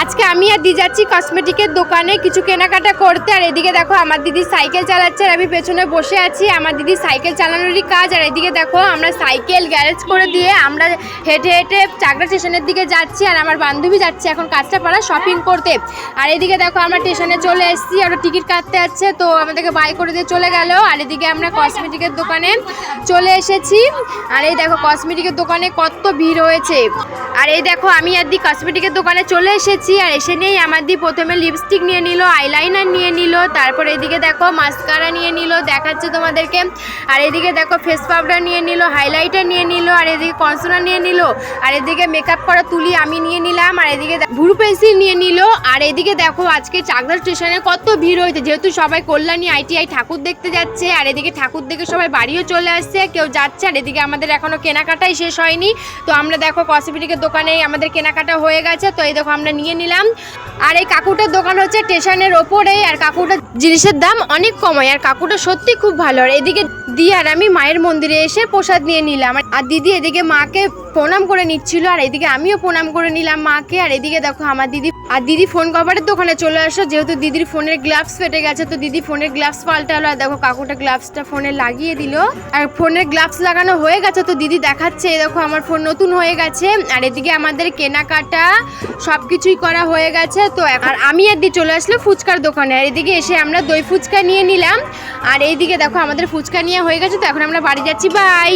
আজকে আমি আর দি যাচ্ছি কসমেটিকের দোকানে কিছু কেনাকাটা করতে। আর এদিকে দেখো আমার দিদি সাইকেল চালাচ্ছে আর আমি পেছনে বসে আছি। আমার দিদি সাইকেল চালানোরই কাজ। আর এদিকে দেখো আমরা সাইকেল গ্যারেজ করে দিয়ে আমরা হেঁটে হেঁটে চাকদা স্টেশনের দিকে যাচ্ছি। আর আমার বান্ধবী যাচ্ছে এখন কাঁচরাপাড়া শপিং করতে। আর এদিকে দেখো আমরা স্টেশনে চলে এসেছি, আর টিকিট কাটতে যাচ্ছে, তো আমাদেরকে বাই করে দিয়ে চলে গেল। আর এদিকে আমরা কসমেটিকের দোকানে চলে এসেছি। আর এই দেখো কসমেটিকের দোকানে কত ভিড় হয়েছে। আর এই দেখো আমি আর দি কসমেটিকের দোকানে চলে এসেছি। আর এসে নিয়েই আমার দি প্রথমে লিপস্টিক নিয়ে নিল, আইলাইনার নিয়ে নিল, তারপর এদিকে দেখো মাস্কারা নিয়ে নিল, দেখাচ্ছে তোমাদেরকে। আর এদিকে দেখো ফেস পাউডার নিয়ে নিল, হাইলাইটার নিয়ে নিল, আর এদিকে কনসিলার নিয়ে নিল, আর এদিকে মেকআপ করা তুলি আমি নিয়ে নিলাম, আর এদিকে ভুরু পেন্সিল নিয়ে নিল। আর এদিকে দেখো আজকে চাকদা স্টেশনে কত ভিড় হয়েছে, যেহেতু সবাই কল্যাণী ITI ঠাকুর দেখতে যাচ্ছে। আর এদিকে ঠাকুর দেখে সবাই বাড়িও চলে আসছে, কেউ যাচ্ছে। আর এদিকে আমাদের এখনো কেনাকাটাই শেষ হয়নি, তো আমরা দেখো কসমেটিকের দোকানে আমাদের কেনাকাটা হয়ে গেছে, তো এই দেখো আমরা নিয়ে নিলাম। আর এই কাকুটার দোকান হচ্ছে স্টেশনের ওপরে, আর কাকুটার জিনিসের দাম অনেক কমায়, আর কাকুটা সত্যি খুব ভালো। আর এদিকে দি আর আমি মায়ের মন্দিরে এসে প্রসাদ নিয়ে নিলাম। আর দিদি এদিকে মাকে প্রণাম করে নিচ্ছিল, আর এদিকে আমিও প্রণাম করে নিলাম মাকে। আর এদিকে দেখো আমার দিদি ফোন কভারের দোকানে চলে আসো, যেহেতু দিদির ফোনের গ্লাভস ফেটে গেছে, তো দিদি ফোনের গ্লাভস পাল্টালো। আর দেখো কাকুটা গ্লাভসটা ফোনে লাগিয়ে দিল, আর ফোনের গ্লাভস লাগানো হয়ে গেছে, তো দিদি দেখাচ্ছে এই দেখো আমার ফোন নতুন হয়ে গেছে। আর এদিকে আমাদের কেনাকাটা সব কিছুই করা হয়ে গেছে, তো আর আমি আর দি চলে আসলো ফুচকার দোকানে। আর এদিকে এসে আমরা দই ফুচকা নিয়ে নিলাম। আর এইদিকে দেখো আমাদের ফুচকা নিয়ে হয়ে গেছে, তো এখন আমরা বাড়ি যাচ্ছি, বাই।